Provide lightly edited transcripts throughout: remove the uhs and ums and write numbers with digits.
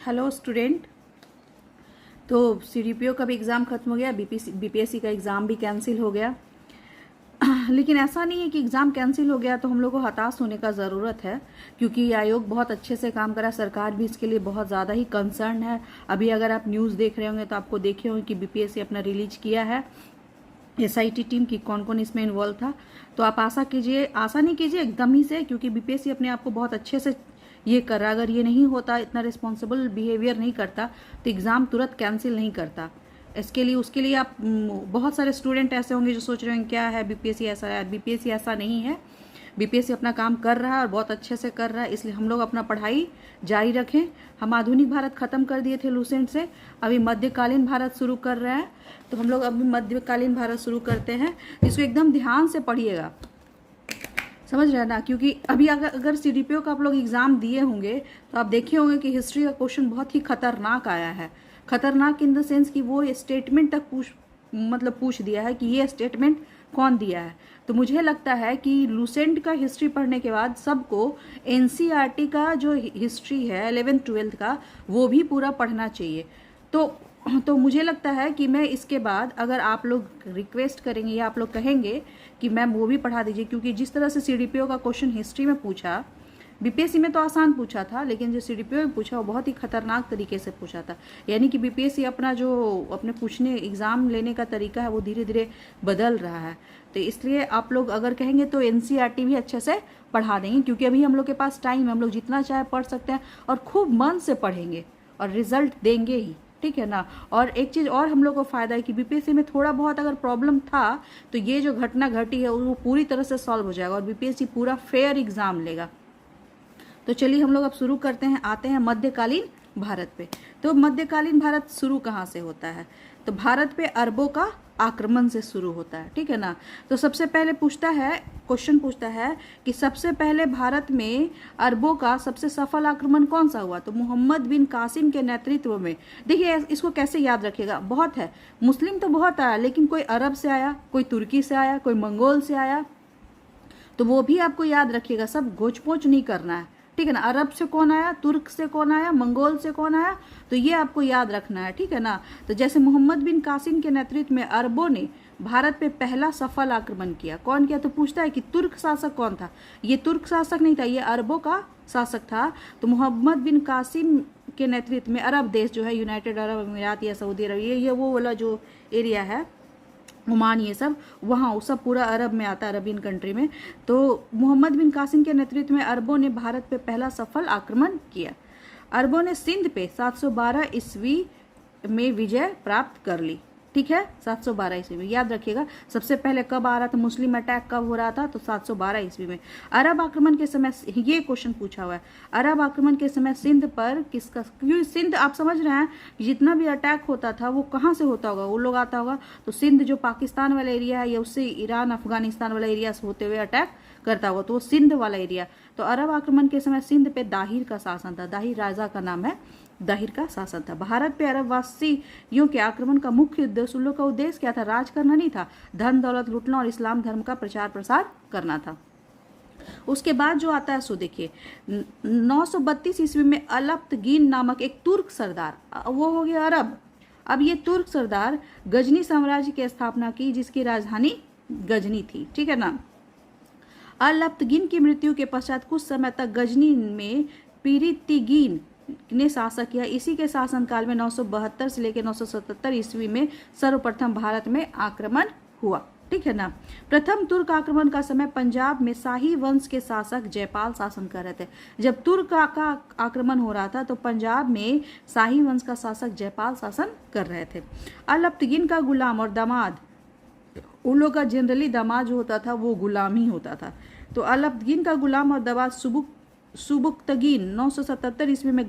Hello student. तो CDPO का भी एग्ज़ाम ख़त्म हो गया, बीपीएससी का एग्ज़ाम भी कैंसिल हो गया। लेकिन ऐसा नहीं है कि एग्ज़ाम कैंसिल हो गया तो हम लोग को हताश होने का ज़रूरत है, क्योंकि आयोग बहुत अच्छे से काम करा, सरकार भी इसके लिए बहुत ज़्यादा ही कंसर्न है। अभी अगर आप न्यूज़ देख रहे होंगे तो आपको देखे होंगे कि बीपीएससी अपना रिलीज किया है एसआईटी टीम की कौन कौन इसमें इन्वॉल्व था। तो आप आशा नहीं कीजिए एकदम ही से, क्योंकि बीपीएससी अपने आप को बहुत अच्छे से ये कर रहा। अगर ये नहीं होता, इतना रिस्पॉन्सिबल बिहेवियर नहीं करता तो एग्ज़ाम तुरंत कैंसिल नहीं करता। उसके लिए आप बहुत सारे स्टूडेंट ऐसे होंगे जो सोच रहे हैं क्या है बीपीएससी ऐसा है। बीपीएससी ऐसा नहीं है, बीपीएससी अपना काम कर रहा है और बहुत अच्छे से कर रहा है। इसलिए हम लोग अपना पढ़ाई जारी रखें। हम आधुनिक भारत खत्म कर दिए थे लूसेंट से, अभी मध्यकालीन भारत शुरू कर रहे हैं। तो हम लोग अभी मध्यकालीन भारत शुरू करते हैं। इसको एकदम ध्यान से पढ़िएगा, समझ रहे हैं ना, क्योंकि अभी अगर सीडीपीओ का आप लोग एग्जाम दिए होंगे तो आप देखे होंगे कि हिस्ट्री का क्वेश्चन बहुत ही खतरनाक आया है। खतरनाक इन द सेंस कि वो स्टेटमेंट तक पूछ दिया है कि ये स्टेटमेंट कौन दिया है। तो मुझे लगता है कि लूसेंट का हिस्ट्री पढ़ने के बाद सबको एनसीईआरटी का जो हिस्ट्री है 11th-12th का वो भी पूरा पढ़ना चाहिए। तो मुझे लगता है कि मैं इसके बाद, अगर आप लोग रिक्वेस्ट करेंगे या आप लोग कहेंगे कि मैम वो भी पढ़ा दीजिए, क्योंकि जिस तरह से सीडीपीओ का क्वेश्चन हिस्ट्री में पूछा, बीपीएससी में तो आसान पूछा था, लेकिन जो सीडीपीओ में पूछा वो बहुत ही खतरनाक तरीके से पूछा था। यानी कि बीपीएससी अपने पूछने एग्जाम लेने का तरीका है वो धीरे धीरे बदल रहा है। तो इसलिए आप लोग अगर कहेंगे तो एनसीईआरटी भी अच्छे से पढ़ा देंगे, क्योंकि अभी हम लोग के पास टाइम है, हम लोग जितना चाहे पढ़ सकते हैं और खूब मन से पढ़ेंगे और रिजल्ट देंगे ही, ठीक है ना। और एक चीज़ और हम लोग को फ़ायदा है कि बीपीएससी में थोड़ा बहुत अगर प्रॉब्लम था तो ये जो घटना घटी है वो पूरी तरह से सॉल्व हो जाएगा और बीपीएससी पूरा फेयर एग्जाम लेगा। तो चलिए हम लोग अब शुरू करते हैं, आते हैं मध्यकालीन भारत पे। तो मध्यकालीन भारत शुरू कहाँ से होता है? तो भारत पे अरबों का आक्रमण से शुरू होता है, ठीक है ना। तो सबसे पहले क्वेश्चन पूछता है कि सबसे पहले भारत में अरबों का सबसे सफल आक्रमण कौन सा हुआ? तो मोहम्मद बिन कासिम के नेतृत्व में। देखिए इसको कैसे याद रखिएगा, बहुत है, मुस्लिम तो बहुत आया, लेकिन कोई अरब से आया, कोई तुर्की से आया, कोई मंगोल से आया, तो वो भी आपको याद रखिएगा। सब घोच-पोच नहीं करना है, ठीक है ना। अरब से कौन आया, तुर्क से कौन आया, मंगोल से कौन आया, तो ये आपको याद रखना है, ठीक है ना। तो जैसे मोहम्मद बिन कासिम के नेतृत्व में अरबों ने भारत पे पहला सफल आक्रमण किया। कौन किया? तो पूछता है कि तुर्क शासक कौन था? ये तुर्क शासक नहीं था, ये अरबों का शासक था। तो मोहम्मद बिन कासिम के नेतृत्व में अरब देश जो है, यूनाइटेड अरब अमीरात या सऊदी अरब, ये वो वाला जो एरिया है, ओमान, ये सब वहाँ, वो सब पूरा अरब में आता है, अरबियन कंट्री में। तो मोहम्मद बिन कासिम के नेतृत्व में अरबों ने भारत पे पहला सफल आक्रमण किया। अरबों ने सिंध पे 712 ईस्वी में विजय प्राप्त कर ली, ठीक है। 712 ईस्वी में, याद रखिएगा। सबसे पहले कब आ रहा था, मुस्लिम अटैक कब हो रहा था? तो 712 ईस्वी में। अरब आक्रमण के समय, ये क्वेश्चन पूछा हुआ है, अरब आक्रमण के समय सिंध पर किसका, क्योंकि सिंध आप समझ रहे हैं जितना भी अटैक होता था वो कहाँ से होता होगा, वो लोग आता होगा। तो सिंध जो पाकिस्तान वाला एरिया है या उससे ईरान अफगानिस्तान वाला एरिया से होते हुए अटैक करता होगा, तो वो सिंध वाला एरिया। तो अरब आक्रमण के समय सिंध पे दाहिर का शासन था, दाहिर राजा का नाम है, दाहिर का शासन था। भारत पे अरब वासियों के आक्रमण का मुख्य उद्देश्य, उन लोग का उद्देश्य क्या था? राज करना नहीं था, धन दौलत लूटना और इस्लाम धर्म का प्रचार प्रसार करना था। उसके बाद जो आता है सो देखिए, 932 ईस्वी में अलप्तगीन नामक एक तुर्क सरदार, वो हो गया अरब। अब ये तुर्क सरदार गजनी साम्राज्य की स्थापना की, जिसकी राजधानी गजनी थी, ठीक है ना। अलप्तगीन की मृत्यु के पश्चात कुछ समय तक गजनी में पीरितिगीन ने शासक किया। इसी के शासनकाल में 972 से लेकर 977 ईस्वी में सर्वप्रथम भारत में आक्रमण हुआ, ठीक है ना। प्रथम तुर्क आक्रमण का समय पंजाब में शाही वंश के शासक जयपाल शासन कर रहे थे। जब तुर्क का आक्रमण हो रहा था तो पंजाब में शाही वंश का शासक जयपाल शासन कर रहे थे। अलप्तगीन का गुलाम और दामाद, उन लोग का जनरली दामाद जो होता था वो गुलाम ही होता था। तो अलप्तगीन का गुलाम और दामाद सुबुक्तगीन 977 ईस्वी में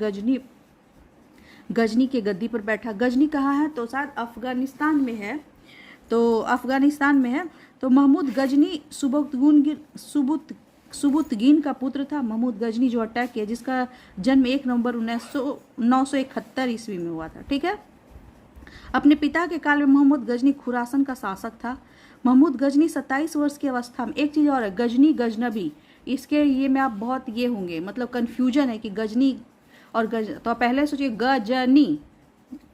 गजनी के गद्दी पर बैठा। गजनी कहाँ है? तो शायद अफगानिस्तान में है, तो अफगानिस्तान में है। तो महमूद गजनी सुबुतगीन का पुत्र था। महमूद गजनी जो अटैक किया, जिसका जन्म 1 नवंबर 971 ईस्वी में हुआ था, ठीक है। अपने पिता के काल में महमूद गजनी खुरासन का शासक था। महमूद गजनी 27 वर्ष की अवस्था में, एक चीज़ और है, गजनी गजनबी, इसके ये में आप बहुत ये होंगे, मतलब कन्फ्यूजन है कि गजनी और तो पहले सोचिए गजनी,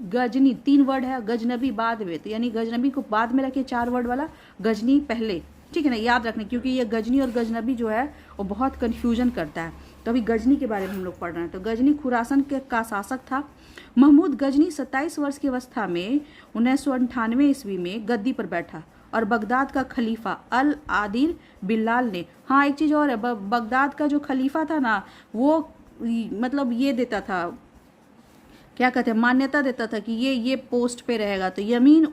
गजनी 3 वर्ड है, गजनबी बाद में, तो यानी गजनबी को बाद में रखिए 4 वर्ड वाला, गजनी पहले, ठीक है ना, याद रखना, क्योंकि ये गजनी और गजनबी जो है वो बहुत कन्फ्यूजन करता है। तो अभी गजनी के बारे में हम लोग पढ़ रहे हैं। तो गजनी खुरासन का शासक था। महमूद गजनी 27 वर्ष की अवस्था में 1998 ईस्वी में गद्दी पर बैठा और बगदाद का खलीफा अल आदिल बिलाल ने, हाँ एक चीज़ और है, बगदाद का जो खलीफा था ना, वो मतलब ये देता था, क्या कहते हैं, मान्यता देता था कि ये पोस्ट पे रहेगा। तो यमीन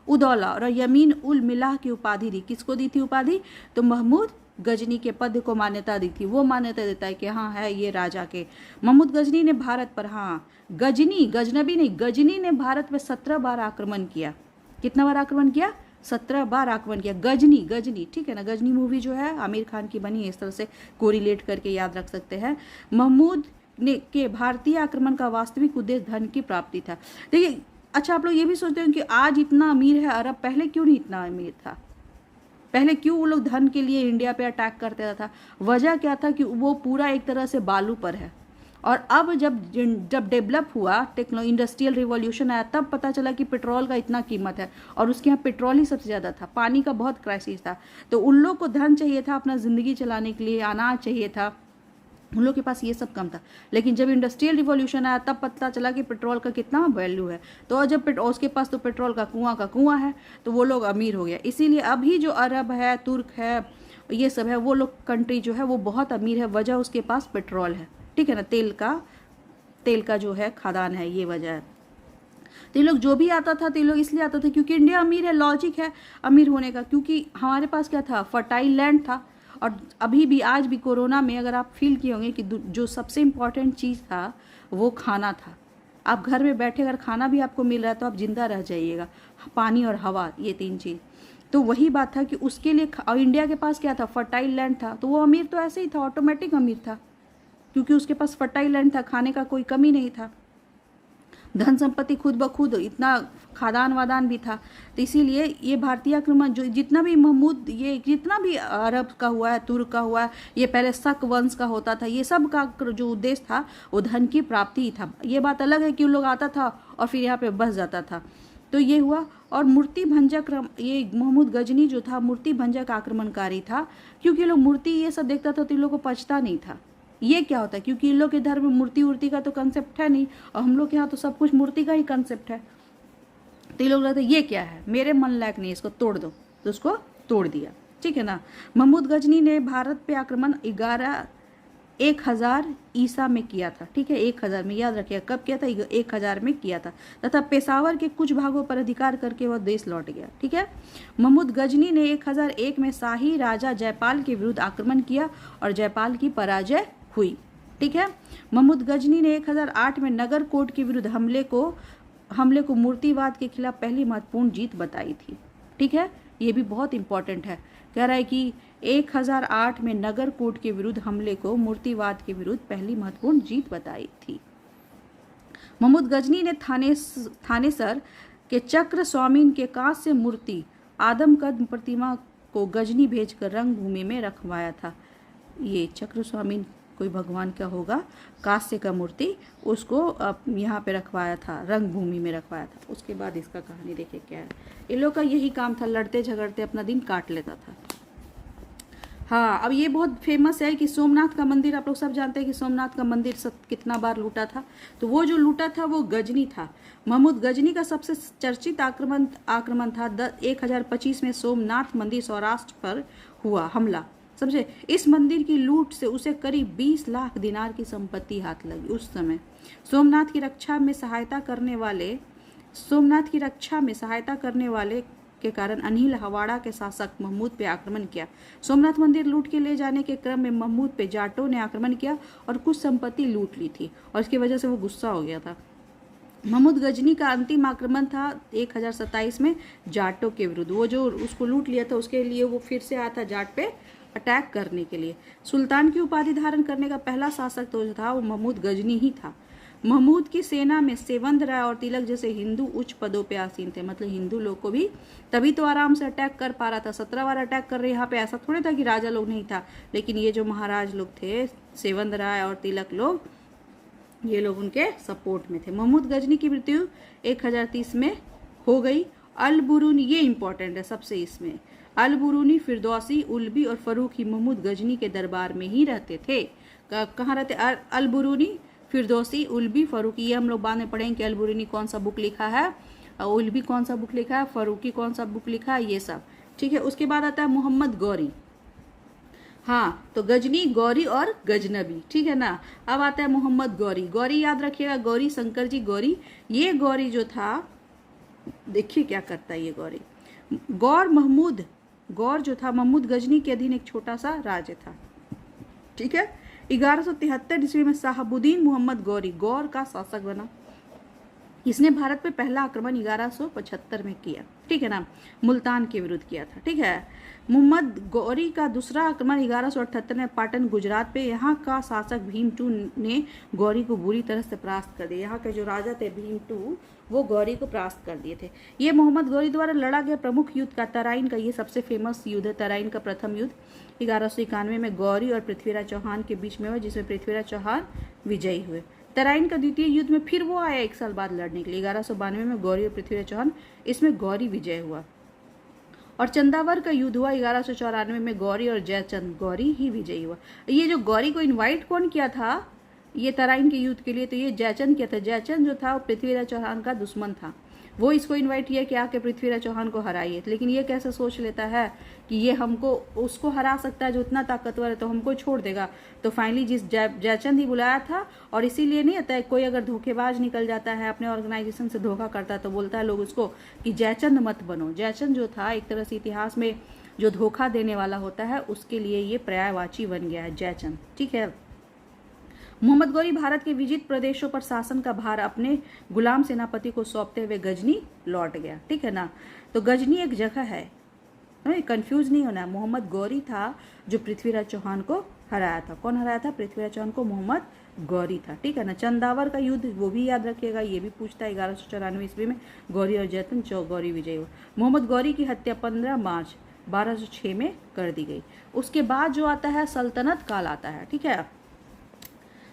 उदौला और यमीन उल मिलाह की उपाधि दी। किसको दी थी उपाधि? तो महमूद गजनी के पद को मान्यता दी थी। वो मान्यता देता है कि हाँ है ये राजा के। महमूद गजनी ने भारत पर, हाँ गजनबी नहीं, गजनी ने भारत पर 17 बार आक्रमण किया। कितना बार आक्रमण किया? 17 बार आक्रमण किया। गजनी, ठीक है ना, गजनी मूवी जो है आमिर खान की बनी है, इस तरह से कोरिलेट करके याद रख सकते हैं। महमूद ने के भारतीय आक्रमण का वास्तविक उद्देश्य धन की प्राप्ति था। देखिए, अच्छा आप लोग ये भी सोचते हैं कि आज इतना अमीर है अरब, पहले क्यों नहीं इतना अमीर था? पहले क्यों वो लोग धन के लिए इंडिया पे अटैक करते था? वजह क्या था कि वो पूरा एक तरह से बालू पर है। और अब जब डेवलप हुआ, इंडस्ट्रियल रिवॉल्यूशन आया, तब पता चला कि पेट्रोल का इतना कीमत है, और उसके यहाँ पेट्रोल ही सबसे ज़्यादा था, पानी का बहुत क्राइसिस था। तो उन लोग को धन चाहिए था अपना ज़िंदगी चलाने के लिए, अनाज चाहिए था, उन लोग के पास ये सब कम था। लेकिन जब इंडस्ट्रियल रिवॉल्यूशन आया तब पता चला कि पेट्रोल का कितना वैल्यू है। तो जब उसके पास तो पेट्रोल का कुआं है, तो वो लोग अमीर हो गया। इसीलिए अभी जो अरब है, तुर्क है, ये सब है, वो लोग कंट्री जो है वो बहुत अमीर है, वजह उसके पास पेट्रोल है, ठीक है ना, तेल का जो है खदान है, ये वजह है। तो ये लोग जो भी आता था, तो ये लोग इसलिए आता था क्योंकि इंडिया अमीर है, लॉजिक है अमीर होने का, क्योंकि हमारे पास क्या था, फर्टाइल लैंड था। और अभी भी, आज भी कोरोना में अगर आप फील किए होंगे कि जो सबसे इम्पॉर्टेंट चीज़ था वो खाना था। आप घर में बैठे अगर खाना भी आपको मिल रहा है तो आप जिंदा रह जाइएगा। पानी और हवा, ये 3 चीज़। तो वही बात था कि उसके लिए, और इंडिया के पास क्या था, फर्टाइल लैंड था। तो वो अमीर तो ऐसे ही था, ऑटोमेटिक अमीर था, क्योंकि उसके पास फर्टाइल लैंड था, खाने का कोई कमी नहीं था, धन संपत्ति खुद ब खुद, इतना खादान वादान भी था। तो इसीलिए ये भारतीय आक्रमण जो जितना भी महमूद, ये जितना भी अरब का हुआ है, तुर्क का हुआ है, ये पहले शक वंश का होता था, ये सब का जो उद्देश्य था वो धन की प्राप्ति ही था। ये बात अलग है कि उन लोग आता था और फिर यहाँ पे बस जाता था। तो ये हुआ। और मूर्ति भंजक, ये महमूद गजनी जो था मूर्ति भंजक आक्रमणकारी था, क्योंकि लोग मूर्ति ये सब देखता था तो इन लोग को पचता नहीं था ये क्या होता है, क्योंकि इन लोग के धर्म में मूर्ति उर्ति का तो कंसेप्ट है नहीं, और हम लोग के यहाँ तो सब कुछ मूर्ति का ही कंसेप्ट है। तो ये लोग लगता है ये क्या है, मेरे मन लायक नहीं, इसको तोड़ दो, तो उसको तोड़ दिया, ठीक है ना। महमूद गजनी ने भारत पे आक्रमण 1000 ईसा में किया था, ठीक है, 1000 में, याद रखिएगा कब किया था, 1000 में किया था, तथा पेशावर के कुछ भागों पर अधिकार करके वह देश लौट गया, ठीक है। महमूद गजनी ने 1001 में शाही राजा जयपाल के विरुद्ध आक्रमण किया और जयपाल की पराजय हुई, ठीक है। महमूद गजनी ने 1008 में नगर कोट के विरुद्ध हमले को मूर्तिवाद के खिलाफ पहली महत्वपूर्ण जीत बताई थी, ठीक है। ये भी बहुत इंपॉर्टेंट है, कह रहा है कि 1008 में नगर कोट के विरुद्ध हमले को मूर्तिवाद के विरुद्ध पहली महत्वपूर्ण जीत बताई थी। महमूद गजनी ने थानेसर के चक्र स्वामीन के कांस्य मूर्ति आदमकद प्रतिमा को गजनी भेजकर रंगभूमि में रखवाया था। ये चक्र स्वामीन कोई भगवान का होगा, कांस्य का मूर्ति, उसको यहाँ पे रखवाया था, रंगभूमि में रखवाया था। उसके बाद इसका कहानी देखिए क्या है। इन लोग का यही काम था, लड़ते झगड़ते अपना दिन काट लेता था। हाँ, अब ये बहुत फेमस है कि सोमनाथ का मंदिर, आप लोग सब जानते हैं कि सोमनाथ का मंदिर कितना बार लूटा था। तो वो जो लूटा था वो गजनी था। महमूद गजनी का सबसे चर्चित आक्रमण था 1025 में सोमनाथ मंदिर सौराष्ट्र पर हुआ हमला। समझे, इस मंदिर की लूट से उसे करीब 20 लाख दिनार की संपत्ति हाथ लगी। उस समय सोमनाथ की रक्षा में सहायता करने वाले के कारण अनिल हवाड़ा के शासक महमूद पे आक्रमण किया। सोमनाथ मंदिर लूट के ले जाने के क्रम में महमूद पे जाटों ने आक्रमण किया और कुछ संपत्ति लूट ली थी, और इसकी वजह से वो गुस्सा हो गया था। महमूद गजनी का अंतिम आक्रमण था 1027 में जाटों के विरुद्ध। वो जो उसको लूट लिया था उसके लिए वो फिर से आया था जाट पे अटैक करने के लिए। सुल्तान की उपाधि धारण करने का पहला शासक तो जो था वो महमूद गजनी ही था। महमूद की सेना में सेवंद राय और तिलक जैसे हिंदू उच्च पदों पे आसीन थे, मतलब हिंदू लोग को भी तभी तो आराम से अटैक कर पा रहा था। 17 बार अटैक कर रहे, यहाँ पे ऐसा थोड़ी था कि राजा लोग नहीं था, लेकिन ये जो महाराज लोग थे, सेवंद राय और तिलक लोग, ये लोग उनके सपोर्ट में थे। महमूद गजनी की मृत्यु 1030 में हो गई। अल बुरूनी, ये इंपॉर्टेंट है सबसे इसमें, अल बुरूनी, फिरदौसी, उल्बी और फरूखी महमूद गजनी के दरबार में ही रहते थे। कहाँ रहते? अल बुरूनी, फिरदौसी, उल्बी, फरूखी। ये हम लोग बाद में पढ़ेंगे कि अल बुरूनी कौन सा बुक लिखा है, उल्बी कौन सा बुक लिखा है, फरूखी कौन सा बुक लिखा है, ये सब। ठीक है। उसके बाद आता है मोहम्मद गौरी। हाँ, तो गजनी, गौरी और गजनबी। ठीक है ना। अब आता है मोहम्मद गौरी। गौरी याद रखिएगा, गौरी शंकर जी गौरी। ये गौरी जो था, देखिए क्या करता है ये गौरी। गौर जो था महमूद गजनी के अधीन एक छोटा सा राज्य था। ठीक है। 1173 ईस्वी में साहबुद्दीन मोहम्मद गौरी गौर का शासक बना। इसने भारत पे पहला आक्रमण 1175 में किया। ठीक है ना। मुल्तान के विरुद्ध किया था। ठीक है। मोहम्मद गौरी का दूसरा आक्रमण 1178 में पाटन गुजरात पे, यहाँ का शासक भीम टू ने गौरी को बुरी तरह से परास्त कर दिया। यहाँ के जो राजा थे भीम टू, वो गौरी को परास्त कर दिए थे। ये मोहम्मद गौरी द्वारा लड़ा गया प्रमुख युद्ध का तराइन का, ये सबसे फेमस युद्ध है। तराइन का प्रथम युद्ध 1191 में गौरी और पृथ्वीराज चौहान के बीच में हुआ, जिसमें पृथ्वीराज चौहान विजयी हुए। तराइन का द्वितीय युद्ध में फिर वो आया 1 साल बाद लड़ने के लिए, 1192 में गौरी और पृथ्वीराज चौहान, इसमें गौरी विजय हुआ। और चंदावर का युद्ध हुआ 1194 में, गौरी और जयचंद, गौरी ही विजयी हुआ। ये जो गौरी को इनवाइट कौन किया था ये तराइन के युद्ध के लिए? तो ये जयचंद किया था। जयचंद जो था वो पृथ्वीराज चौहान का दुश्मन था, वो इसको इनवाइट किया कि आके पृथ्वीराज चौहान को हराइए। लेकिन ये कैसे सोच लेता है कि ये हमको उसको हरा सकता है जो उतना ताकतवर है, तो हमको छोड़ देगा। तो फाइनली जिस जयचंद ही बुलाया था, और इसीलिए नहीं आता है कोई अगर धोखेबाज निकल जाता है, अपने ऑर्गेनाइजेशन से धोखा करता है, तो बोलता है लोग उसको कि जयचंद मत बनो। जयचंद जो था एक तरह से इतिहास में जो धोखा देने वाला होता है, उसके लिए ये पर्यायवाची बन गया है जयचंद। ठीक है। मोहम्मद गौरी भारत के विजित प्रदेशों पर शासन का भार अपने गुलाम सेनापति को सौंपते हुए गजनी लौट गया। ठीक है ना। तो गजनी एक जगह है, कंफ्यूज नहीं होना। मोहम्मद गौरी था जो पृथ्वीराज चौहान को हराया था। कौन हराया था? पृथ्वीराज चौहान को मोहम्मद गौरी था। ठीक है ना। चंदावर का युद्ध वो भी याद रखिएगा, ये भी पूछता है। 1194 ईस्वी में गौरी और जयचंद गौरी विजय हुआ। मोहम्मद गौरी की हत्या 15 मार्च 1206 में कर दी गई। उसके बाद जो आता है सल्तनत काल आता है। ठीक है।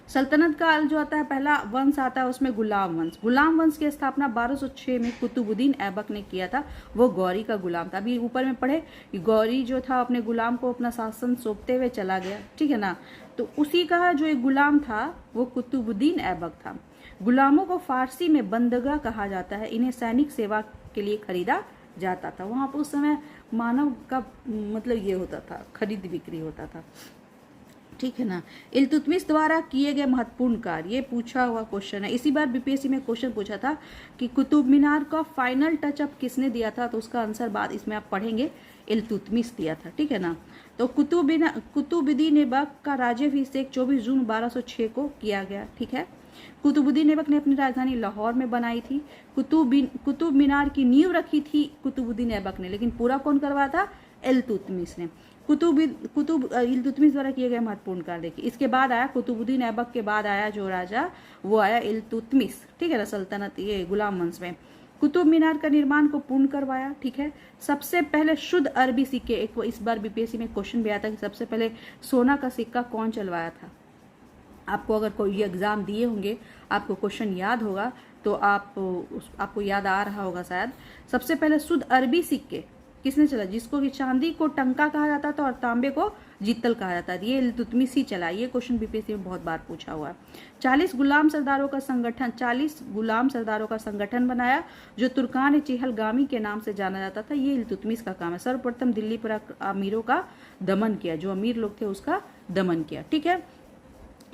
सल्तनत काल जो आता है, पहला वंश आता है उसमें गुलाम वंश। गुलाम वंश की स्थापना 1206 में कुतुबुद्दीन ऐबक ने किया था। वो गौरी का गुलाम था। अभी ऊपर में पढ़े कि गौरी जो था अपने गुलाम को अपना शासन सौंपते हुए चला गया। ठीक है ना। तो उसी का जो एक गुलाम था वो कुतुबुद्दीन ऐबक था। गुलामों को फारसी में बंदगा कहा जाता है। इन्हें सैनिक सेवा के लिए खरीदा जाता था। वहां पर उस समय मानव का मतलब ये होता था, खरीद बिक्री होता था। ठीक है ना। इल्तुतमिश द्वारा किए गए महत्वपूर्ण कार्य, ये पूछा हुआ क्वेश्चन है। इसी बार बीपीएससी में क्वेश्चन पूछा था कि कुतुब मीनार का फाइनल टचअप किसने दिया था, तो उसका आंसर बाद इसमें आप पढ़ेंगे, इल्तुतमिश दिया था। ठीक है ना। तो कुतुबुद्दीन ऐबक का राज्याभिषेक 24 जून 1206 को किया गया। ठीक है। कुतुबुद्दीन ऐबक ने अपनी राजधानी लाहौर में बनाई थी। कुतुब मीनार की नींव रखी थी कुतुबुद्दीन ऐबक ने, लेकिन पूरा कौन करवाया था? इल्तुतमिश ने। इल्तुतमिश द्वारा किए गए महत्वपूर्ण कार्य देखिए। इसके बाद आया कुतुबुद्दीन ऐबक के बाद आया जो राजा, वो आया इल्तुतमिश। ठीक है ना। सल्तनत ये गुलाम वंश में कुतुब मीनार का निर्माण को पूर्ण करवाया। ठीक है। सबसे पहले शुद्ध अरबी सिक्के, एक इस बार बीपीएससी में क्वेश्चन भी आया था कि सबसे पहले सोना का सिक्का कौन चलवाया था। आपको अगर कोई एग्जाम दिए होंगे, आपको क्वेश्चन याद होगा, तो आपको याद आ रहा होगा शायद। सबसे पहले शुद्ध अरबी सिक्के किसने चला? जिसको कि चांदी को टंका कहा जाता था और तांबे को जित्तल कहा जाता था, ये इल्तुतमिश ही चला। ये क्वेश्चन बीपीएससी में बहुत बार पूछा हुआ है। 40 गुलाम सरदारों का संगठन बनाया जो तुर्कान चेहलगामी के नाम से जाना जाता था। ये इल्तुतमिश का काम है। सर्वप्रथम दिल्ली पर अमीरों का दमन किया, जो अमीर लोग थे उसका दमन किया। ठीक है।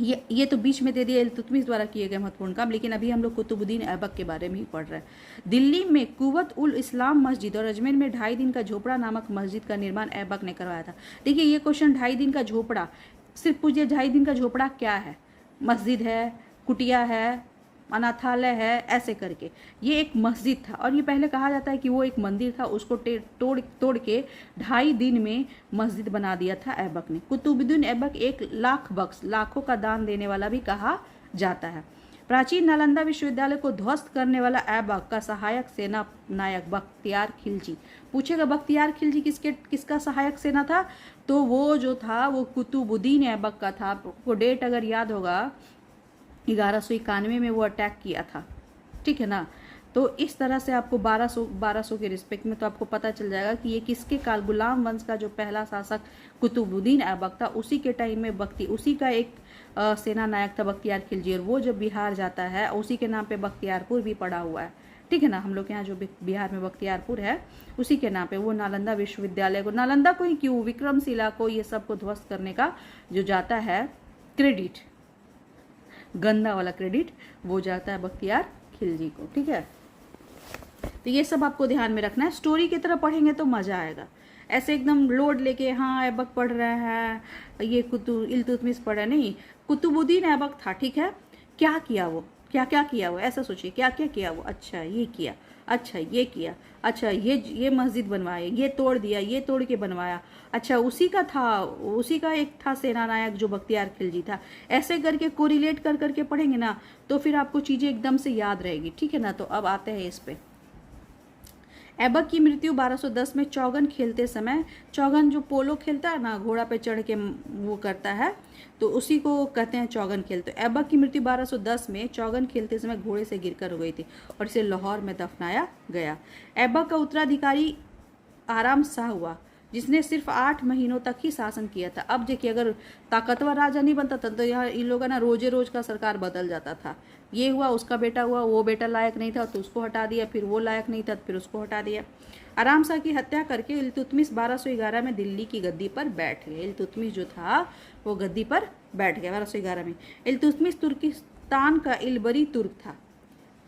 ये तो बीच में दे दिया इल्तुतमिश द्वारा किए गए महत्वपूर्ण काम, लेकिन अभी हम लोग कुतुबुद्दीन ऐबक के बारे में ही पढ़ रहे हैं। दिल्ली में कुवत उल इस्लाम मस्जिद और अजमेर में 2.5 दिन का झोपड़ा नामक मस्जिद का निर्माण ऐबक ने करवाया था। देखिए ये क्वेश्चन 2.5 दिन का झोपड़ा, सिर्फ पूछिए 2.5 दिन का झोपड़ा क्या है? मस्जिद है, कुटिया है, अनाथालय है, ऐसे करके ये एक मस्जिद था। और ये पहले कहा जाता है कि वो एक मंदिर था, उसको तोड़ के 2.5 दिन में मस्जिद बना दिया था ऐबक ने। कुतुबुद्दीन ऐबक 1 लाख बख्श, लाखों का दान देने वाला भी कहा जाता है। प्राचीन नालंदा विश्वविद्यालय को ध्वस्त करने वाला ऐबक का सहायक सेना नायक बख्तियार खिलजी। पूछेगा बख्तियार खिलजी किसका सहायक सेना था? तो वो जो था वो कुतुबुद्दीन ऐबक का था। आपको डेट अगर याद होगा 1191 में वो अटैक किया था, ठीक है ना। तो इस तरह से आपको 1200 के रिस्पेक्ट में तो आपको पता चल जाएगा कि ये किसके काल, गुलाम वंश का जो पहला शासक कुतुबुद्दीन ऐबक था, उसी के टाइम में उसी का एक सेना नायक था बख्तियार खिलजी, और वो जब बिहार जाता है उसी के नाम पे बख्तियारपुर भी पड़ा हुआ है, ठीक है ना। हम लोग के यहाँ जो बिहार में बख्तियारपुर है उसी के नाम पे वो नालंदा विश्वविद्यालय को, नालंदा को ही क्यों, विक्रमशिला को, ये सब को ध्वस्त करने का जो जाता है क्रेडिट, गंदा वाला क्रेडिट, वो जाता है बख्तियार खिलजी को, ठीक है। तो ये सब आपको ध्यान में रखना है। स्टोरी की तरह पढ़ेंगे तो मज़ा आएगा, ऐसे एकदम लोड लेके हाँ ऐबक पढ़ रहे हैं, ये इल्तुतमिश पढ़ रहे, नहीं, कुतुबुद्दीन ऐबक था, ठीक है। क्या किया वो, क्या क्या किया वो, ऐसा सोचिए क्या क्या किया वो, अच्छा ये किया, अच्छा ये किया, अच्छा ये मस्जिद बनवाए, ये तोड़ दिया, ये तोड़ के बनवाया, अच्छा उसी का एक था सेना नायक जो बख्तियार खिलजी था। ऐसे करके कोरिलेट कर करके पढ़ेंगे ना तो फिर आपको चीज़ें एकदम से याद रहेगी, ठीक है ना। तो अब आते हैं इस पे। ऐबक की मृत्यु 1210 में चौगन खेलते समय, चौगन जो पोलो खेलता है ना, घोड़ा पे चढ़ के वो करता है, तो उसी को कहते हैं चौगन खेल। तो ऐबक की मृत्यु 1210 में चौगन खेलते समय घोड़े से गिरकर हो गई थी और इसे लाहौर में दफनाया गया। ऐबक का उत्तराधिकारी आराम शाह हुआ, जिसने सिर्फ 8 महीनों तक ही शासन किया था। अब देखिए, अगर ताकतवर राजा नहीं बनता था तो यहाँ इन लोगों ना रोजे रोज का सरकार बदल जाता था। ये हुआ, उसका बेटा हुआ, वो बेटा लायक नहीं था तो उसको हटा दिया, फिर वो लायक नहीं था तो फिर उसको हटा दिया। आराम शाह की हत्या करके इल्तुतमिश 1211 में दिल्ली की गद्दी पर बैठ गए। इल्तुतमिश जो था वो गद्दी पर बैठ गया 1211 में। इल्तुतमिश तुर्किस्तान का इलबरी तुर्क था।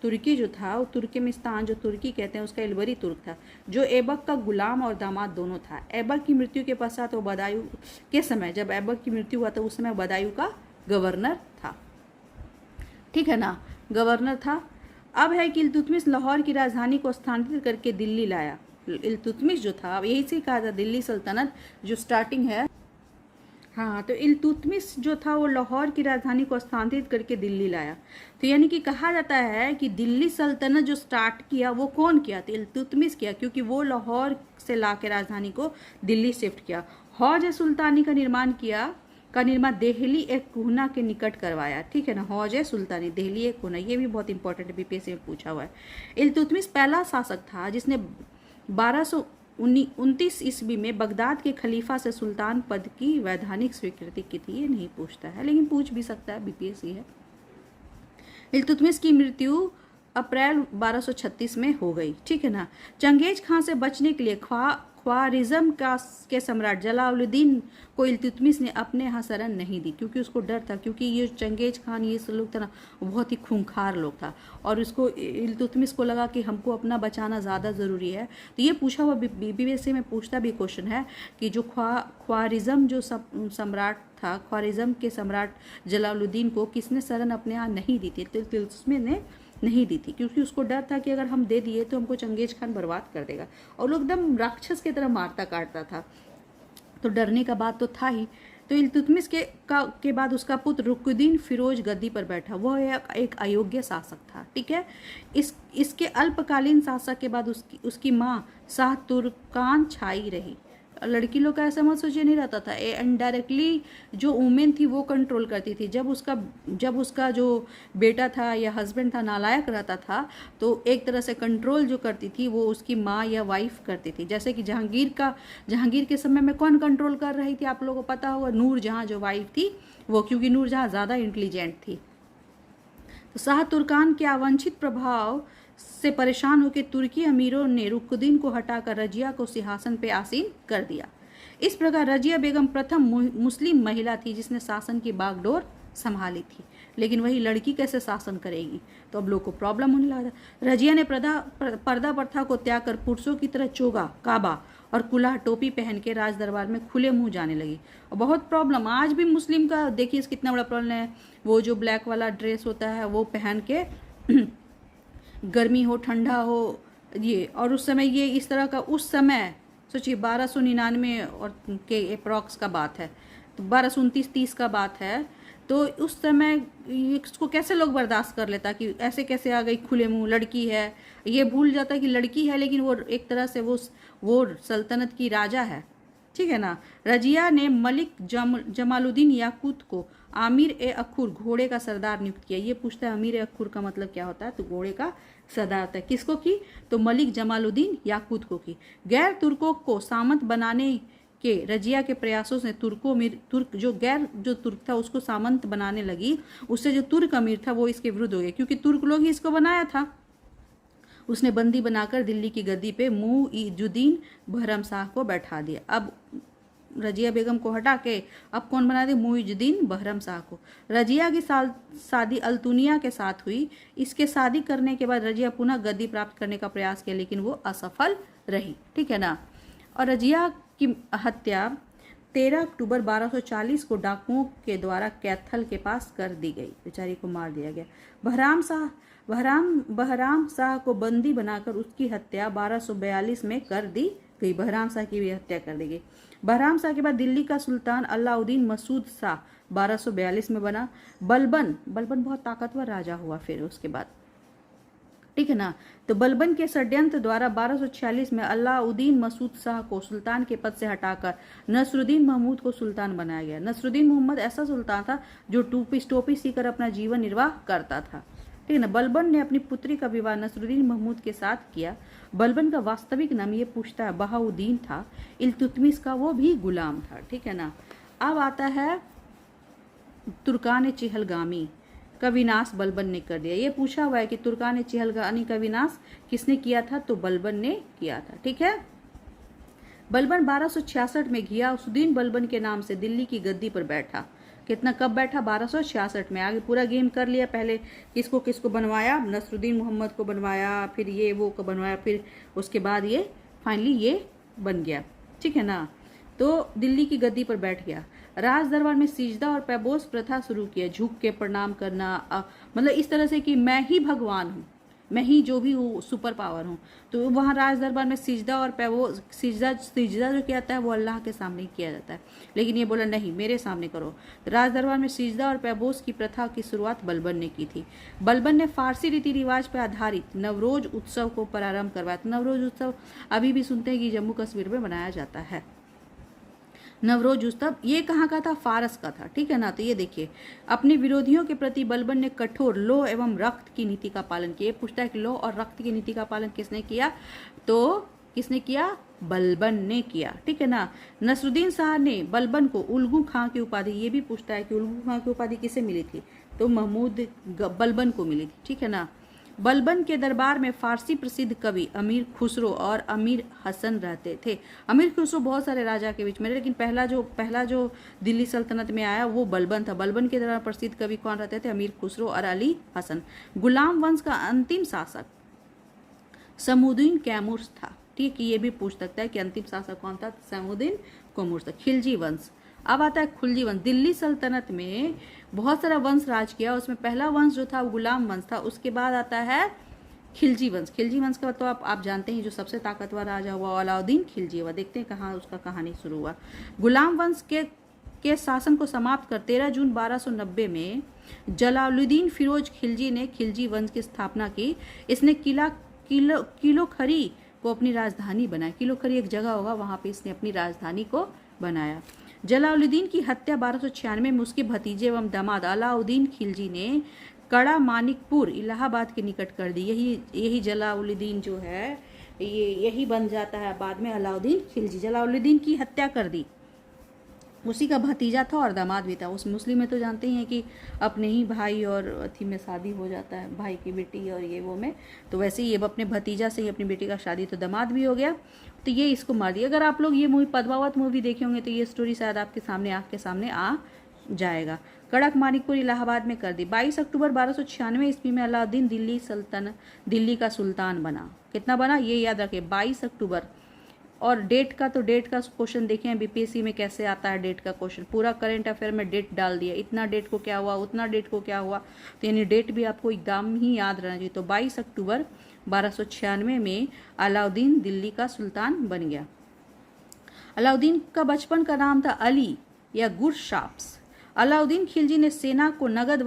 तुर्की जो था वो तुर्कमेनिस्तान जो तुर्की कहते हैं उसका इलबरी तुर्क था, जो ऐबक का गुलाम और दामाद दोनों था। ऐबक की मृत्यु के पश्चात वो बदायूं के समय, जब ऐबक की मृत्यु हुआ था उस समय बदायूं का गवर्नर था, ठीक है ना, गवर्नर था। अब है कि इल्तुतमिश लाहौर की राजधानी को स्थानांतरित करके दिल्ली लाया। इल्तुतमिश जो था, यही से कहा था दिल्ली सल्तनत जो स्टार्टिंग है, हाँ, तो इल्तुतमिश जो था वो लाहौर की राजधानी को स्थानांतरित करके दिल्ली लाया। तो यानी कि कहा जाता है कि दिल्ली सल्तनत जो स्टार्ट किया वो कौन किया, तो इल्तुतमिश किया, क्योंकि वो लाहौर से ला के राजधानी को दिल्ली शिफ्ट किया। हौज सुल्तानी का निर्माण देहली एक कोहना के निकट करवाया, ठीक है ना। हौज सुल्तानी, देहली एक कोहना, ये भी बहुत इंपॉर्टेंट है, बीपीएससी में पूछा हुआ है। इल्तुतमिश पहला शासक था जिसने 1229 ईस्वी में बगदाद के खलीफा से सुल्तान पद की वैधानिक स्वीकृति की थी। ये नहीं पूछता है लेकिन पूछ भी सकता है, बीपीएससी है। इल्तुतमिश की मृत्यु अप्रैल 1236 में हो गई, ठीक है ना। चंगेज खां से बचने के लिए ख्वारिज्म के सम्राट जलालुद्दीन को इल्तुतमिश ने अपने यहाँ शरण नहीं दी, क्योंकि उसको डर था, क्योंकि ये चंगेज खान ये सब लोग था ना बहुत ही खूंखार लोग था, और उसको इल्तुतमिश को लगा कि हमको अपना बचाना ज़्यादा ज़रूरी है। तो ये पूछा हुआ बीबीएससी में पूछता भी क्वेश्चन है कि जो ख्वारिज्म जो सम्राट था, ख्वारिज्म के सम्राट जलालुद्दीन को किसने शरण अपने यहाँ नहीं दी थी, तो इल्तुतमिश ने नहीं दी थी, क्योंकि उसको डर था कि अगर हम दे दिए तो हमको चंगेज खान बर्बाद कर देगा, और लोग एकदम राक्षस की तरह मारता काटता था, तो डरने का बात तो था ही। तो इल्तुतमिश के बाद उसका पुत्र रुकुद्दीन फिरोज गद्दी पर बैठा, वह एक अयोग्य शासक था, ठीक है। इसके अल्पकालीन शासक के बाद उसकी माँ शाह तुर्कान छाई रही। लड़की लोग का ऐसा मत सोचिए नहीं रहता था, इनडायरेक्टली जो वुमेन थी वो कंट्रोल करती थी। जब उसका जो बेटा था या हस्बैंड था नालायक रहता था तो एक तरह से कंट्रोल जो करती थी वो उसकी माँ या वाइफ करती थी। जैसे कि जहांगीर के समय में कौन कंट्रोल कर रही थी आप लोगों को पता होगा, नूरजहां जो वाइफ थी वो, क्योंकि नूरजहां ज़्यादा इंटेलिजेंट थी। तो शाह तुर्कान के अवांछित प्रभाव से परेशान होकर तुर्की अमीरों ने रुकुद्दीन को हटाकर रजिया को सिंहासन पर आसीन कर दिया। इस प्रकार रजिया बेगम प्रथम मुस्लिम महिला थी जिसने शासन की बागडोर संभाली थी। लेकिन वही लड़की कैसे शासन करेगी, तो अब लोग को प्रॉब्लम होने लगा। रजिया ने पर्दा प्रथा को त्याग कर पुरुषों की तरह चोगा, काबा और कुल्हा टोपी पहन के राज दरबार में खुले मुंह जाने लगी। और बहुत प्रॉब्लम आज भी मुस्लिम का देखिए कितना बड़ा प्रॉब्लम है। वो जो ब्लैक वाला ड्रेस होता है वो पहन के गर्मी हो ठंडा हो ये, और उस समय ये इस तरह का, उस समय सोचिए 1299 और के अप्रॉक्स का बात है, तो 1229-30 का बात है, तो उस समय इसको कैसे लोग बर्दाश्त कर लेता कि ऐसे कैसे आ गई खुले मुंह, लड़की है, ये भूल जाता कि लड़की है लेकिन वो एक तरह से वो सल्तनत की राजा है, ठीक है ना। रजिया ने मलिक जमालुद्दीन याकूत को आमिर ए अखुर घोड़े का सरदार नियुक्त किया। ये पूछता है अमीर ए अखुर का मतलब क्या होता है, तो घोड़े का सरदार होता है। किसको की, तो मलिक जमालुद्दीन याकूत को की। गैर तुर्कों को सामंत बनाने के रजिया के प्रयासों से तुर्क जो तुर्क था उसको सामंत बनाने लगी, उससे जो तुर्क अमीर था वो इसके विरुद्ध हो गया, क्योंकि तुर्क लोग ही इसको बनाया था। उसने बंदी बनाकर दिल्ली की गद्दी पे मुइजुद्दीन बहरम शाह को बैठा दिया। अब रजिया बेगम को हटा के अब कौन बना दे, मुइजुद्दीन बहरम शाह को। रजिया की शादी अल्तुनिया के साथ हुई। इसके शादी करने के बाद रजिया पुनः गद्दी प्राप्त करने का प्रयास किया, लेकिन वो असफल रही, ठीक है ना। और रजिया की हत्या 13 अक्टूबर 1240 को डाकुओं के द्वारा कैथल के पास कर दी गई, बेचारी को मार दिया गया। बहराम शाह को बंदी बनाकर उसकी हत्या 1242 में कर दी गई। बहराम शाह की भी हत्या कर दी गई। बहराम शाह के बाद दिल्ली का सुल्तान अलाउद्दीन मसूद शाह 1242 में बना। बलबन बहुत ताकतवर राजा हुआ फिर उसके बाद, ठीक है ना। तो बलबन के षड्यंत्र द्वारा 1246 में अलाउद्दीन मसूद शाह को सुल्तान के पद से हटाकर नसरुद्दीन महमूद को सुल्तान बनाया गया। नसरुद्दीन मोहम्मद ऐसा सुल्तान था जो टोपी सीकर अपना जीवन निर्वाह करता था, ठीक है ना। बलबन ने अपनी पुत्री का विवाह नसरुद्दीन महमूद के साथ किया। बलबन का वास्तविक नाम ये पूछता है बहाउद्दीन था। इल्तुतमिश का वो भी गुलाम था, ठीक है ना। अब आता है तुर्कान चिहलगामी का विनाश बलबन ने कर दिया। ये पूछा हुआ है कि तुर्कान चिहलगामी का विनाश किसने किया था, तो बलबन ने किया था, ठीक है। बलबन 1266 में घियासुद्दीन बलबन के नाम से दिल्ली की गद्दी पर बैठा। कितना कब बैठा, 1266 में। आगे पूरा गेम कर लिया, पहले किसको किसको बनवाया, नसरुद्दीन मोहम्मद को बनवाया, फिर ये वो को बनवाया, फिर उसके बाद ये फाइनली ये बन गया, ठीक है ना। तो दिल्ली की गद्दी पर बैठ गया। राज दरबार में सिजदा और पैबोस प्रथा शुरू किया, झुक के प्रणाम करना, मतलब इस तरह से कि मैं ही भगवान हूँ, मैं ही जो भी हूँ सुपर पावर हूँ। तो वहाँ राज दरबार में सिजदा और पैबोस, सिजदा जो किया जाता है वो अल्लाह के सामने ही किया जाता है, लेकिन ये बोला नहीं मेरे सामने करो। राज दरबार में सिजदा और पैबोस की प्रथा की शुरुआत बलबन ने की थी। बलबन ने फारसी रीति रिवाज पर आधारित नवरोज उत्सव को प्रारंभ करवाया। तो नवरोज उत्सव अभी भी सुनते हैं कि जम्मू कश्मीर में मनाया जाता है। नवरोज उत्सव ये कहाँ का था, फारस का था, ठीक है ना। तो ये देखिए, अपने विरोधियों के प्रति बलबन ने कठोर लौह एवं रक्त की नीति का पालन किया। पूछता है कि लौह और रक्त की नीति का पालन किसने किया, तो किसने किया, बलबन ने किया, ठीक है ना। नसरुद्दीन शाह ने बलबन को उल्गू खां की उपाधि, ये भी पूछता है कि उल्गू खां की उपाधि किसे मिली थी, तो महमूद बलबन को मिली थी, ठीक है ना। बलबन के दरबार में फारसी प्रसिद्ध कवि अमीर खुसरो और अमीर हसन रहते थे। अमीर खुसरो बहुत सारे राजा के बीच में, लेकिन पहला जो दिल्ली सल्तनत में आया वो बलबन था। बलबन के दरबार प्रसिद्ध कवि कौन रहते थे, अमीर खुसरो और अली हसन। गुलाम वंश का अंतिम शासक समुद्दीन कैमूर था, ठीक है। ये भी पूछ सकता है कि अंतिम शासक कौन था, समुद्दीन कैमूर था। खिलजी वंश, अब आता है खुलजी वंश। दिल्ली सल्तनत में बहुत सारा वंश राज किया, उसमें पहला वंश जो था वो गुलाम वंश था। उसके बाद आता है खिलजी वंश। खिलजी वंश का तो आप जानते हैं, जो सबसे ताकतवर राजा हुआ अलाउद्दीन खिलजी हुआ। देखते हैं कहाँ उसका कहानी शुरू हुआ। गुलाम वंश के शासन को समाप्त कर 13 जून 1290 में जलालुद्दीन फिरोज खिलजी ने खिलजी वंश की स्थापना की। इसने किलो खरी को अपनी राजधानी बनाया। किलो खरी एक जगह होगा, वहाँ पे इसने अपनी राजधानी को बनाया। जलालुद्दीन की हत्या 1296 में उसके भतीजे एवं दामाद अलाउद्दीन खिलजी ने कड़ा मानिकपुर इलाहाबाद के निकट कर दी। यही जलालुद्दीन जो है यही बन जाता है बाद में अलाउद्दीन खिलजी। जलालुद्दीन की हत्या कर दी, उसी का भतीजा था और दामाद भी था। उस मुस्लिम में तो जानते ही हैं कि अपने ही भाई और अथी में शादी हो जाता है, भाई की बेटी और ये वो में, तो वैसे ही ये अपने भतीजा से ही अपनी बेटी का शादी, तो दामाद भी हो गया, तो ये इसको मार दिया। अगर आप लोग ये मूवी पद्मावत मूवी देखे होंगे तो ये स्टोरी शायद आपके सामने आँख के सामने आ जाएगा। कड़क मानिकपुर इलाहाबाद में कर दी। 22 अक्टूबर 1296 ईस्वी में अलाउद्दीन दिल्ली का सुल्तान बना। कितना बना ये याद रखें, 22 अक्टूबर। और डेट का क्वेश्चन देखें बीपीएससी में कैसे आता है डेट का क्वेश्चन, पूरा करंट अफेयर में डेट डाल दिया, इतना डेट को क्या हुआ, उतना डेट को क्या हुआ, तो यानी डेट भी आपको एकदम ही याद रहना चाहिए। तो 22 अक्टूबर 1296 में अलाउद्दीन दिल्ली का सुल्तान बन गया। अलाउद्दीन का बचपन का नाम था अली या गुरशाप्स। अलाउद्दीन खिलजी ने सेना को नगद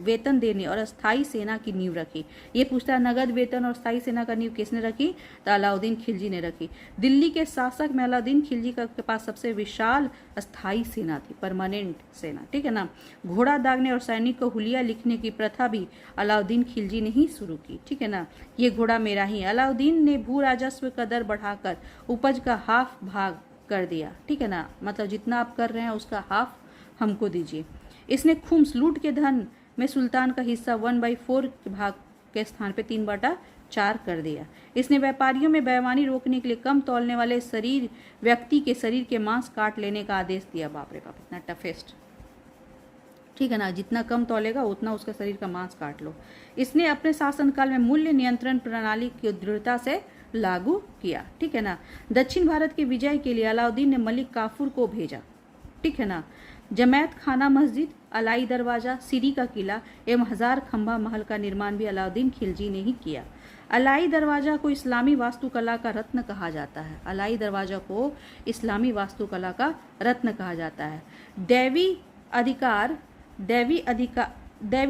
वेतन देने और अस्थायी सेना की नींव रखी। ये पूछता है नगद वेतन और स्थायी सेना का नींव किसने रखी, तो अलाउद्दीन खिलजी ने रखी। दिल्ली के शासक में अलाउद्दीन खिलजी के पास सबसे विशाल अस्थायी सेना थी, परमानेंट सेना, ठीक है ना। घोड़ा दागने और सैनिक को हुलिया लिखने की प्रथा भी अलाउद्दीन खिलजी ने ही शुरू की, ठीक है ना। ये घोड़ा मेरा ही। अलाउद्दीन ने भू राजस्व का दर बढ़ाकर उपज का हाफ भाग कर दिया, ठीक है ना, मतलब जितना आप कर रहे हैं उसका हाफ हमको दीजिए। इसने खुम्स लूट के धन में सुल्तान का हिस्सा 1/4 भाग के स्थान पे 3/4 कर दिया। इसने व्यापारियों में बेईमानी रोकने के लिए कम तौलने वाले व्यक्ति के शरीर के मांस काट लेने का आदेश दिया। बाप रे बाप, इतना टफेस्ट, ठीक है ना, जितना कम तौलेगा उतना उसका शरीर का मांस काट लो। इसने अपने शासनकाल में मूल्य नियंत्रण प्रणाली की दृढ़ता से लागू किया, ठीक है ना। दक्षिण भारत के विजय के लिए अलाउद्दीन ने मलिक काफूर को भेजा, ठीक है ना। जमैत खाना मस्जिद, अलाई दरवाजा, सीरी का किला एवं 1000 खंभा महल का निर्माण भी अलाउद्दीन खिलजी ने ही किया। अलाई दरवाजा को इस्लामी वास्तुकला का रत्न कहा जाता है। अलाई दरवाजा को इस्लामी वास्तुकला का रत्न कहा जाता है। दैवी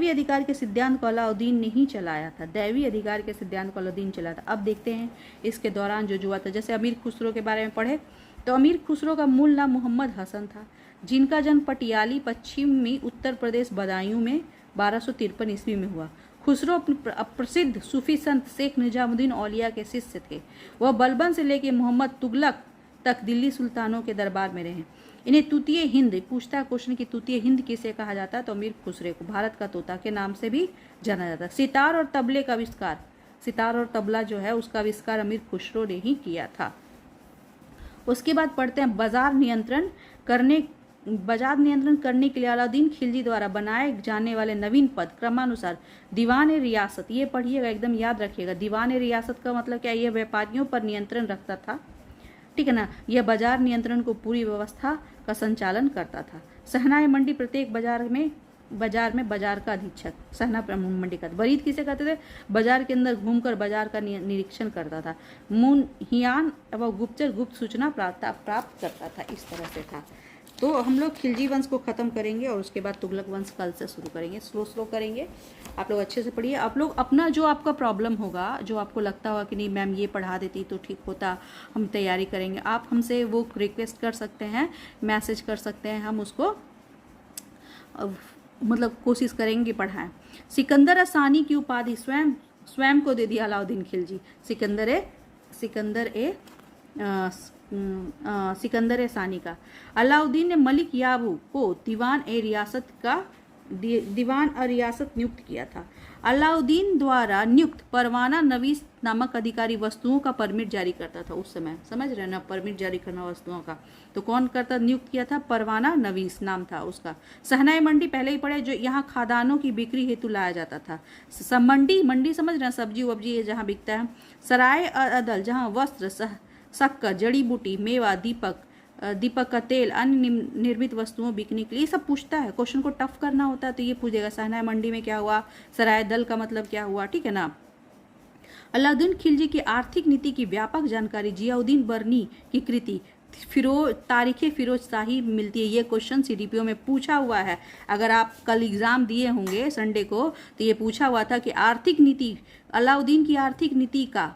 अधिकार के सिद्धांत को अलाउद्दीन ने ही चलाया था। दैवी अधिकार के सिद्धांत को अलाउद्दीन चलाया था। अब देखते हैं इसके दौरान जो हुआ था। जैसे अमीर खुसरो के बारे में पढ़े तो अमीर खुसरो का मूल नाम मोहम्मद हसन था, जिनका जन्म पटियाली पश्चिमी उत्तर प्रदेश बदायूं में 1253 ईस्वी में हुआ। खुसरो प्रसिद्ध सूफी संत शेख निजामुद्दीन औलिया के शिष्य थे। वह बलबन से लेकर मोहम्मद तुगलक तक दिल्ली सुल्तानों के दरबार में रहे। इन्हें तूतीय हिंद, पूछता क्वेश्चन की तूतीय हिंद किसे कहा जाता है, तो अमीर खुसरो को भारत का तोता के नाम से भी जाना जाता है। सितार और तबले का आविष्कार, सितार और तबला जो है उसका आविष्कार अमीर खुसरो ने ही किया था। उसके बाद पढ़ते हैं बाजार नियंत्रण करने के लिए अलाउद्दीन खिलजी द्वारा बनाए जाने वाले नवीन पद क्रमानुसार दीवान ए रियासत। ये पढ़िएगा, एकदम याद रखिएगा। दीवान ए रियासत का मतलब क्या, ये व्यापारियों पर नियंत्रण रखता था, ठीक है ना। यह बाजार नियंत्रण को पूरी व्यवस्था का संचालन करता था। सहनाई मंडी, प्रत्येक बाजार में बाजार का अधीक्षक, सहना मंडी का। बरीद किसे कहते थे, बाजार के अंदर घूमकर बाजार का निरीक्षण करता था। मुनहियान एवं गुप्तचर गुप्त सूचना प्राप्त करता था। इस तरह से था। तो हम लोग खिलजी वंश को ख़त्म करेंगे और उसके बाद तुगलक वंश कल से शुरू करेंगे। स्लो करेंगे। आप लोग अच्छे से पढ़िए। आप लोग अपना जो आपका प्रॉब्लम होगा, जो आपको लगता होगा कि नहीं मैम ये पढ़ा देती तो ठीक होता, हम तैयारी करेंगे, आप हमसे वो रिक्वेस्ट कर सकते हैं, मैसेज कर सकते हैं, हम उसको मतलब कोशिश करेंगे पढ़ाएं। सिकंदर असानी की उपाधि स्वयं को दे दिया अलाउद्दीन खिलजी। सिकंदर ए सानी का। अलाउद्दीन ने मलिक याबू को दीवान ए रियासत नियुक्त किया था। अलाउद्दीन द्वारा नियुक्त परवाना नवीस नामक अधिकारी वस्तुओं का परमिट जारी करता था उस समय, समझ रहे ना, परमिट जारी करना वस्तुओं का। तो कौन नियुक्त किया था, परवाना नवीस नाम था उसका। सहनाई मंडी पहले ही पढ़े, जो यहाँ खादानों की बिक्री हेतु लाया जाता था। मंडी समझ रहे हैं, सब्जी वब्जी जहाँ बिकता है। सराय अदल, जहाँ वस्त्र, शक्कर, जड़ी बूटी, मेवा, दीपक का तेल, अन्य निर्मित वस्तुओं बिकने के लिए, सब पूछता है। क्वेश्चन को टफ करना होता है तो ये पूछेगा सहनाई मंडी में क्या हुआ, सराय दल का मतलब क्या हुआ, ठीक है ना। अलाउद्दीन खिलजी की आर्थिक नीति की व्यापक जानकारी जियाउद्दीन बर्नी की कृति तारीख फिरोज शाही मिलती है। ये क्वेश्चन सीडीपीओ में पूछा हुआ है। अगर आप कल एग्जाम दिए होंगे संडे को तो ये पूछा हुआ था कि आर्थिक नीति, अलाउद्दीन की आर्थिक नीति का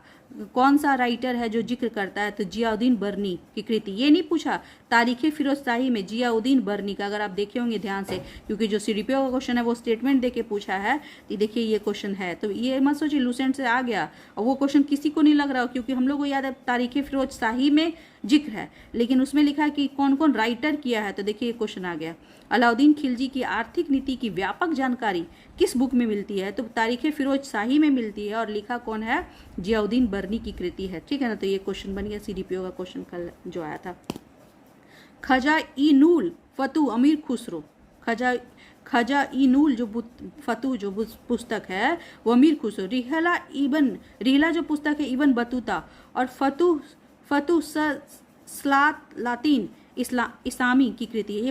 कौन सा राइटर है जो जिक्र करता है, तो जियाउद्दीन बर्नी की कृति। ये नहीं पूछा तारीख फिरोज शाही में जियाउद्दीन बर्नी का, अगर आप देखे होंगे ध्यान से, क्योंकि जो सीडीपीओ का क्वेश्चन है वो स्टेटमेंट देके पूछा है। तो देखिए ये क्वेश्चन है, तो ये मत सोचिए लूसेंट से आ गया और वो क्वेश्चन किसी को नहीं लग रहा हो, क्योंकि हम लोग को याद है तारीख फिरोज शाही में जिक्र है, लेकिन उसमें लिखा है कि कौन कौन राइटर किया है। तो देखिए ये क्वेश्चन आ गया। अलाउद्दीन खिलजी की आर्थिक नीति की व्यापक जानकारी किस बुक में मिलती है, तो तारीख फिरोज शाही में मिलती है और लिखा कौन है, जियाउद्दीन बर्नी की कृति है, ठीक है ना। तो ये क्वेश्चन बन गया सीडीपीओ का क्वेश्चन कल जो आया था। खजा-ई-नूल फतू अमीर खुसरो, खजा-ई-नूल जो फतू जो पुस्तक है वो अमीर खुसरो, रिहला जो पुस्तक है इबन बतूता, और फतू सलातीन इस्लामी की कृति है।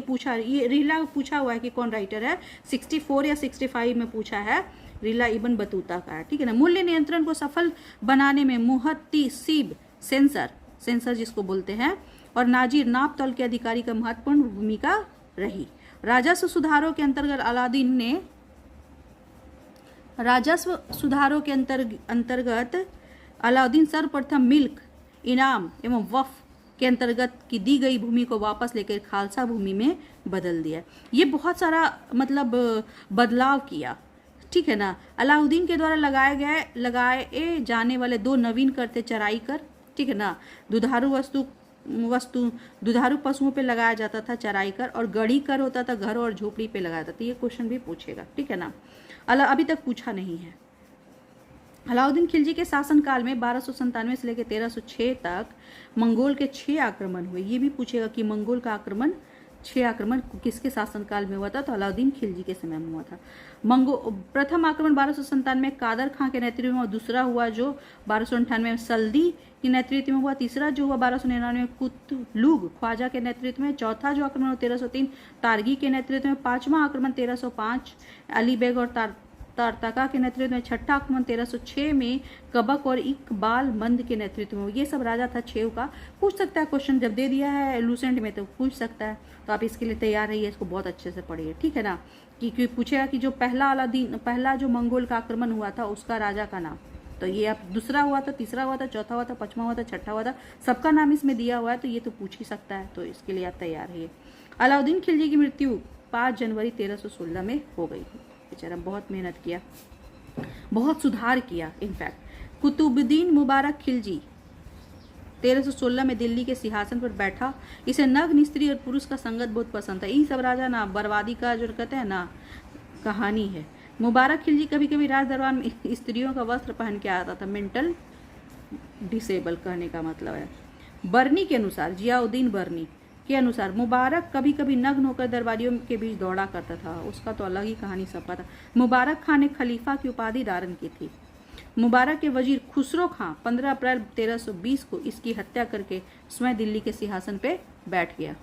ये रिहला पूछा हुआ है कि कौन राइटर है, 64 या 65 में पूछा है, रिहला इबन बतूता का है, ठीक है ना। मूल्य नियंत्रण को सफल बनाने में मुहत्तिसीब सेंसर जिसको बोलते हैं और नाजिर नाप तौल के अधिकारी का महत्वपूर्ण भूमिका रही। राजस्व सुधारों के अंतर्गत अलाउद्दीन ने राजस्व सुधारों के अंतर्गत अलाउद्दीन सर्वप्रथम मिल्क इनाम एवं वक्फ के अंतर्गत की दी गई भूमि को वापस लेकर खालसा भूमि में बदल दिया। ये बहुत सारा मतलब बदलाव किया, ठीक है ना। अलाउद्दीन के द्वारा लगाए जाने वाले 2 नवीन कर थे चराई कर, ठीक है ना। दुधारू पशुओं पे लगाया जाता था चराई कर, और गढ़ी कर होता था घर और झोपड़ी पे लगाया जाता था। ये क्वेश्चन भी पूछेगा, ठीक है ना। अभी तक पूछा नहीं है। अलाउद्दीन खिलजी के शासनकाल में 1297 से लेकर 1306 तक मंगोल के 6 आक्रमण हुए। ये भी पूछेगा कि मंगोल का 6 आक्रमण किसके शासनकाल में हुआ था, तो अलाउद्दीन खिलजी के समय में हुआ था। प्रथम आक्रमण 1297 में कादर खां के नेतृत्व में, और दूसरा हुआ जो 1298 में सल्दी के नेतृत्व में हुआ, तीसरा जो हुआ 1299 में कुतलुग ख्वाजा के नेतृत्व में, चौथा जो आक्रमण 1303 तारगी के नेतृत्व में, पांचवा आक्रमण 1305 अली बेग और तारतका के नेतृत्व में, छठा आक्रमण 1306 में कबक और इकबाल मंद के नेतृत्व में। ये सब राजा था 6 का। पूछ सकता है क्वेश्चन, जब दे दिया है लूसेंट में तो पूछ सकता है, तो आप इसके लिए तैयार रहिए, इसको बहुत अच्छे से पढ़िए, ठीक है ना। कि पूछेगा कि जो पहला जो मंगोल का आक्रमण हुआ था उसका राजा का नाम, तो ये अब दूसरा हुआ था, तीसरा हुआ था, चौथा हुआ था, पांचवा हुआ था, छठा हुआ था, सबका नाम इसमें दिया हुआ है, तो ये तो पूछ ही सकता है, तो इसके लिए आप तैयार रहिए। अलाउद्दीन खिलजी की मृत्यु 5 जनवरी 1316 में हो गई। बेचारा बहुत मेहनत किया, बहुत सुधार किया। इनफैक्ट कुतुबुद्दीन मुबारक खिलजी 1316 में दिल्ली के सिंहासन पर बैठा। इसे नग्न स्त्री और पुरुष का संगत बहुत पसंद था। ये सब राजा ना बर्बादी का जो कहते हैं ना कहानी है। मुबारक खिलजी कभी कभी राज दरबार में स्त्रियों का वस्त्र पहन के आता था। मेंटल डिसेबल कहने का मतलब है। बर्नी के अनुसार, जियाउद्दीन बर्नी के अनुसार मुबारक कभी कभी नग्न होकर दरबारियों के बीच दौड़ा करता था। उसका तो अलग ही कहानी सबका था। मुबारक खान ने खलीफा की उपाधि धारण की थी। मुबारक के वजीर खुसरो खां 15 अप्रैल 1320 को इसकी हत्या करके स्वयं दिल्ली के सिंहासन पे बैठ गया।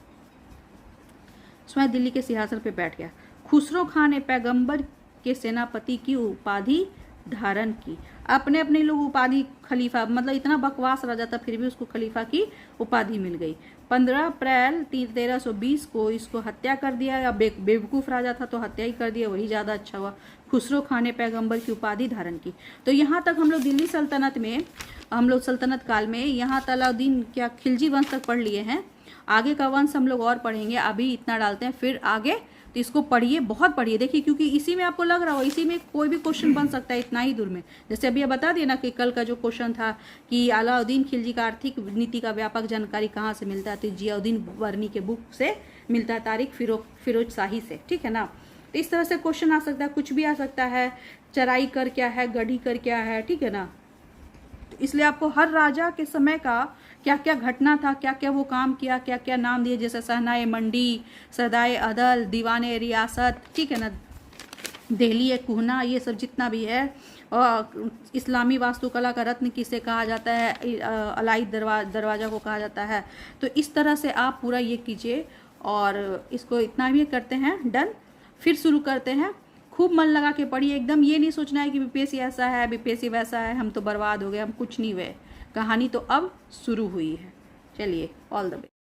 खुसरो खां ने पैगंबर के सेनापति की उपाधि धारण की। अपने अपने लोग उपाधि खलीफा, मतलब इतना बकवास राजा था फिर भी उसको खलीफा की उपाधि मिल गई। 15 अप्रैल 1320 को इसको हत्या कर दिया। या बेवकूफ राजा था तो हत्या ही कर दिया, वही ज्यादा अच्छा हुआ। खुसरो खां ने पैगंबर की उपाधि धारण की। तो यहाँ तक हम लोग दिल्ली सल्तनत में, हम लोग सल्तनत काल में यहाँ अलाउद्दीन क्या खिलजी वंश तक पढ़ लिए हैं। आगे का वंश हम लोग और पढ़ेंगे, अभी इतना डालते हैं, फिर आगे तो इसको पढ़िए, बहुत पढ़िए। देखिए क्योंकि इसी में आपको लग रहा हो इसी में कोई भी क्वेश्चन बन सकता है इतना ही दूर में। जैसे अभी बता दिया ना कि कल का जो क्वेश्चन था कि अलाउद्दीन खिलजी का आर्थिक नीति का व्यापक जानकारी कहाँ से मिलता है, तो जियाउद्दीन बर्नी के बुक से मिलता है, तारिक फिरोज शाही से, ठीक है ना। तो इस तरह से क्वेश्चन आ सकता है, कुछ भी आ सकता है। चराई कर क्या है, गढ़ी कर क्या है, ठीक है ना। इसलिए आपको हर राजा के समय का क्या क्या घटना था, क्या क्या वो काम किया, क्या क्या नाम दिए, जैसे सहनाए मंडी, सदाए अदल, दीवाने रियासत, ठीक है ना, दिल्ली कुहना, ये सब जितना भी है। और इस्लामी वास्तुकला का रत्न किसे कहा जाता है, अलाई दरवाजा को कहा जाता है। तो इस तरह से आप पूरा ये कीजिए, और इसको इतना भी करते हैं, डन। फिर शुरू करते हैं। खूब मन लगा के पढ़िए एकदम। ये नहीं सोचना है कि बीपीएससी ऐसा है, बीपीएससी वैसा है, हम तो बर्बाद हो गए, हम कुछ नहीं हुए। कहानी तो अब शुरू हुई है। चलिए, ऑल द बेस्ट।